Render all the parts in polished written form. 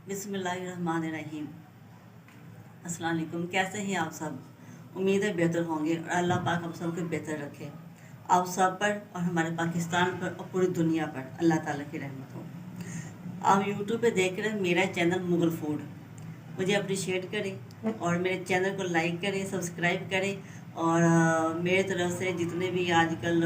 बिस्मिल्लाहिर्रहमानिर्रहीम। अस्सलाम वालेकुम। कैसे हैं आप सब? उम्मीद है बेहतर होंगे और अल्लाह पाक आप सबको बेहतर रखे। आप सब पर और हमारे पाकिस्तान पर और पूरी दुनिया पर अल्लाह ताला की रहमत हो। आप यूट्यूब पे देख रहे हैं मेरा चैनल मुगल फूड, मुझे अप्रिशिएट करें और मेरे चैनल को लाइक करें, सब्सक्राइब करें। और मेरे तरफ से जितने भी आजकल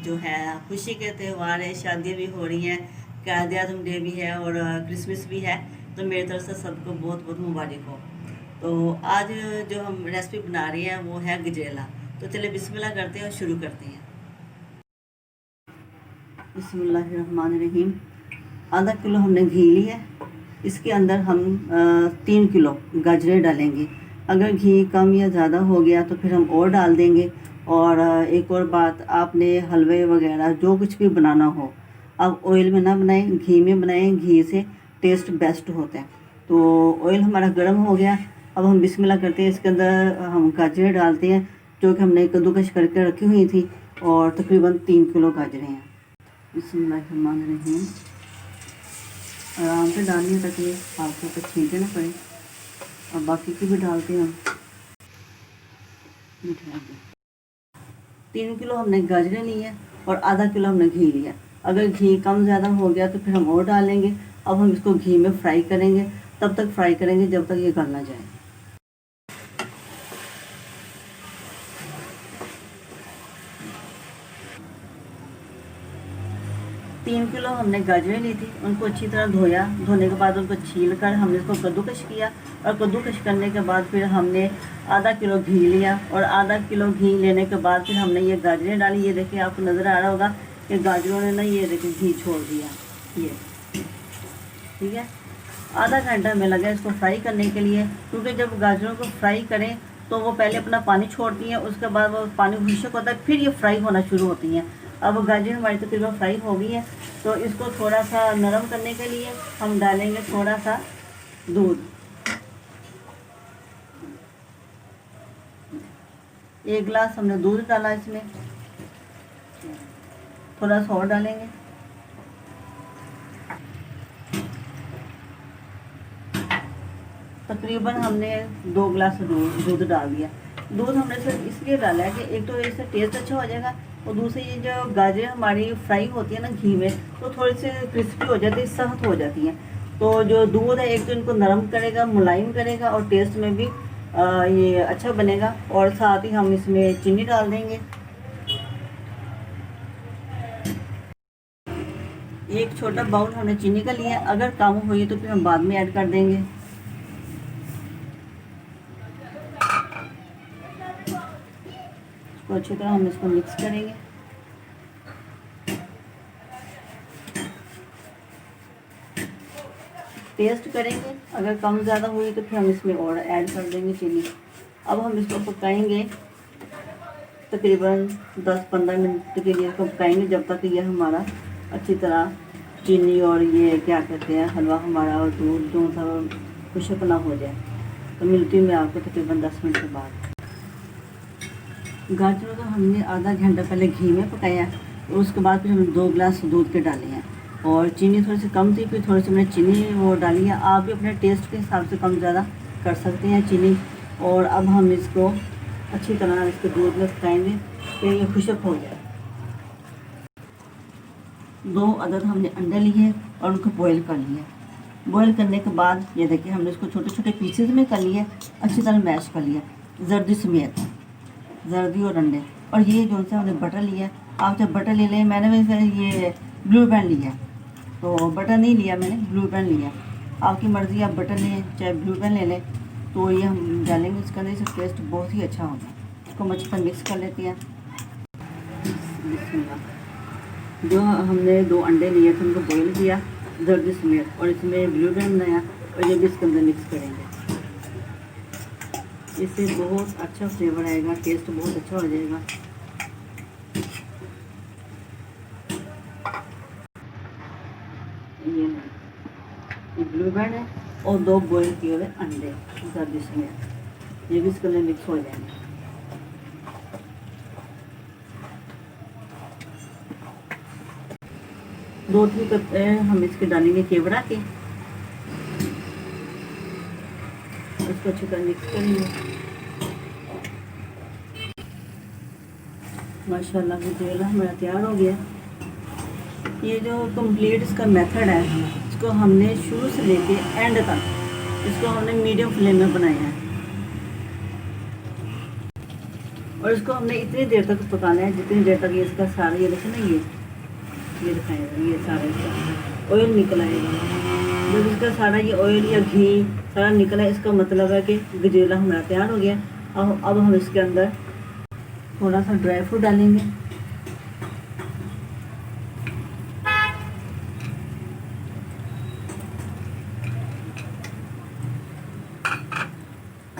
जो है खुशी के त्यौहार है, शादियाँ भी हो रही हैं, कायद-ए-आज़म डे भी है और क्रिसमस भी है, तो मेरी तरफ से सबको बहुत बहुत मुबारक हो। तो आज जो हम रेसिपी बना रहे हैं वो है गजरेला। तो चलिए बिस्मिल्लाह करते हैं और शुरू करते हैं। बिस्मिल्लाहिर्रहमानिर्रहीम। आधा किलो हमने घी लिया है, इसके अंदर हम 3 किलो गाजरें डालेंगे। अगर घी कम या ज़्यादा हो गया तो फिर हम और डाल देंगे। और एक और बात, आपने हलवे वगैरह जो कुछ भी बनाना हो, आप ऑयल में ना बनाएं, घी में बनाएं। घी से टेस्ट बेस्ट होता है। तो ऑयल हमारा गर्म हो गया, अब हम बिस्मिल्लाह करते हैं। इसके अंदर हम गाजरें डालते हैं जो कि हमने कद्दूकस करके रखी हुई थी, और तकरीबन 3 किलो गाजरें हैं। बिस्मिल्लाहिर्रहमानिर्रहीम। आराम से डालनी है ताकि आपके ऊपर छींटे ना पड़े। और बाकी की भी डालते हैं हम। 3 किलो हमने गाजरें ली है और आधा किलो हमने घी लिया। अगर घी कम ज़्यादा हो गया तो फिर हम और डालेंगे। अब हम इसको घी में फ्राई करेंगे, तब तक फ्राई करेंगे जब तक ये गल ना जाए। 3 किलो हमने गाजरें ली थी, उनको अच्छी तरह धोया। धोने के बाद उनको छील कर हमने इसको कद्दूकस किया, और कद्दूकस करने के बाद फिर हमने आधा किलो घी लिया, और आधा किलो घी लेने के बाद फिर हमने ये गाजरें डाली। ये देखिए, आपको नज़र आ रहा होगा कि गाजरों ने ना ये देखिए घी छोड़ दिया। ये ठीक है। आधा घंटा हमें लगा इसको फ्राई करने के लिए, क्योंकि जब गाजरों को फ्राई करें तो वो पहले अपना पानी छोड़ती हैं, उसके बाद वो पानी खुश्क होता है, फिर ये फ्राई होना शुरू होती हैं। अब गाजर हमारी तकरीबन फ्राई हो गई है, तो इसको थोड़ा सा नरम करने के लिए हम डालेंगे थोड़ा सा दूध। 1 गिलास हमने दूध डाला, इसमें थोड़ा सा और डालेंगे। तकरीबन हमने 2 गिलास दूध डाल दिया। दूध हमने सिर्फ इसलिए डाला है कि एक तो इससे टेस्ट अच्छा हो जाएगा, और दूसरी ये जो गाजरें हमारी फ्राई होती है ना घी में, तो थोड़ी सी क्रिस्पी हो जाती है, सख्त हो जाती हैं। तो जो दूध है एक तो इनको नरम करेगा, मुलायम करेगा, और टेस्ट में भी ये अच्छा बनेगा। और साथ ही हम इसमें चीनी डाल देंगे। एक छोटा बाउल हमने चीनी का लिया, अगर कम हुई तो फिर हम बाद में ऐड कर देंगे। तो अच्छी तरह हम इसको मिक्स करेंगे। टेस्ट करेंगे, अगर कम ज़्यादा हुई तो फिर हम इसमें और ऐड कर देंगे चीनी। अब हम इसको पकाएंगे तकरीबन 10-15 मिनट के लिए इसको पकाएंगे, जब तक ये हमारा अच्छी तरह चीनी और ये क्या कहते हैं हलवा हमारा और दूध जो सब खुशक ना हो जाए। तो मिलती हूँ मैं आपको तकरीबन 10 मिनट के बाद। गाजरों को हमने आधा घंटा पहले घी में पकाया, और उसके बाद फिर हमने 2 गिलास दूध के डाले हैं, और चीनी थोड़ी सी कम थी, फिर थोड़ी सी मैंने चीनी वो डाली है। आप भी अपने टेस्ट के हिसाब से कम ज़्यादा कर सकते हैं चीनी। और अब हम इसको अच्छी तरह इसके दूध में पकाएंगे कि ये खुशक हो जाए। 2 अदद हमने अंडे लिए और उनको बॉईल कर लिया। बॉईल करने के बाद ये देखिए हमने इसको छोटे छोटे पीसेस में कर लिया, अच्छी तरह मैश कर लिया, जर्दी समेत, जर्दी और अंडे। और ये जो सा हमने बटर लिया, आप जब बटर ले लें, मैंने वैसे ये ब्लू बैंड लिया, तो बटर नहीं लिया मैंने, ब्लू बैंड लिया। आपकी मर्ज़ी, आप बटर लें चाहे ब्लू बैंड ले लें। तो ये हम डालेंगे इसके अंदर, इसका टेस्ट बहुत ही अच्छा होगा। इसको हम अच्छी तरह मिक्स कर लेते हैं। जो हमने 2 अंडे लिए थे उनको बॉईल किया जर्दी समेत, और इसमें ब्लू बैंड बनाया, और ये भी इसके अंदर मिक्स करेंगे। इससे बहुत अच्छा फ्लेवर आएगा, टेस्ट बहुत अच्छा हो जाएगा। ये ब्लू बैंड है और 2 बॉईल किए हुए अंडे जर्दी समेत, ये भी इसके अंदर मिक्स हो जाएंगे। दो तीन हम इसके डालेंगे केवड़ा के, इसको अच्छी तरह मिक्स करेंगे। माशाल्लाह गजरेला हमारा तैयार हो गया। ये जो कंप्लीट इसका मेथड है, इसको हमने शुरू से लेके एंड तक इसको हमने मीडियम फ्लेम में बनाया है और इसको हमने इतनी देर तक पकाना है जितनी देर तक ये इसका सारा, ये देखें ना, ये दिखाएगा, ये सारा इसका ऑयल निकल आएगा। जब इसका सारा ये ऑयल या घी सारा निकला, इसका मतलब है कि गजरेला हमारा तैयार हो गया। अब हम इसके अंदर थोड़ा सा ड्राई फ्रूट डालेंगे।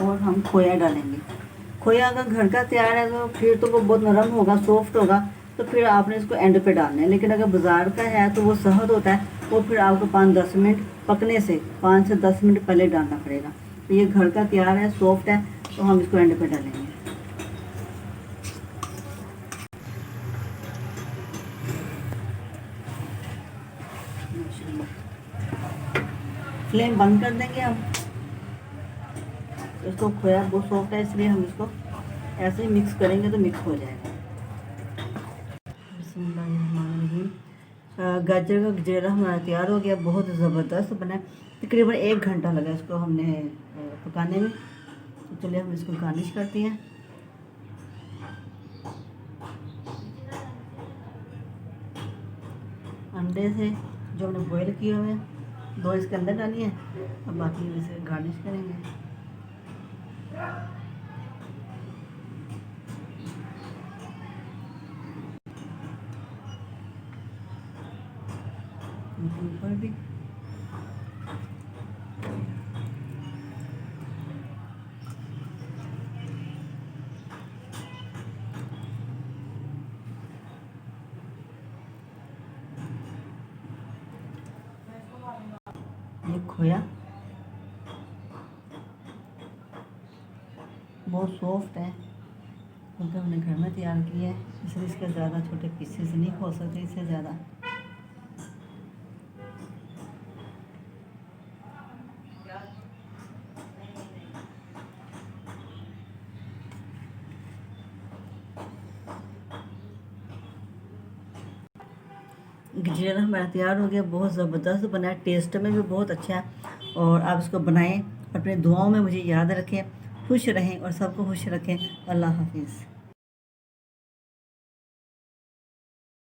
और हम खोया डालेंगे। खोया अगर घर का तैयार है तो फिर तो वो बहुत नरम होगा, सॉफ्ट होगा, तो फिर आपने इसको एंड पे डालना है। लेकिन अगर बाज़ार का है तो वो सहद होता है, वो फिर आपको 5-10 मिनट पकने से 5 से 10 मिनट पहले डालना पड़ेगा। तो ये घर का तैयार है, सॉफ्ट है, तो हम इसको एंड पे डालेंगे। फ्लेम बंद कर देंगे हम। इसको खोया बहुत सॉफ्ट है, इसलिए हम इसको ऐसे ही मिक्स करेंगे तो मिक्स हो जाएगा। बिस्मिल्लाहिर्रहमानिर्रहीम। गाजर का गजरेला हमारा तैयार हो गया, बहुत ज़बरदस्त बना। तकरीबन 1 घंटा लगा इसको हमने पकाने में। तो चलिए हम इसको गार्निश करते हैं। अंडे से जो हमने बॉईल किए हुए हैं 2 इसके अंदर डाली है, अब बाकी इसे गार्निश करेंगे। ऊपर भी ये खोया बहुत सॉफ्ट है क्योंकि हमने घर में तैयार किया है, इसलिए इसके ज़्यादा छोटे पीसेस नहीं हो सकते इससे ज़्यादा। गजरेला हमारा तैयार हो गया, बहुत ज़बरदस्त बना है, टेस्ट में भी बहुत अच्छा है। और आप इसको बनाएं, अपने दुआओं में मुझे याद रखें, खुश रहें और सबको खुश रखें। अल्लाह हाफिज़।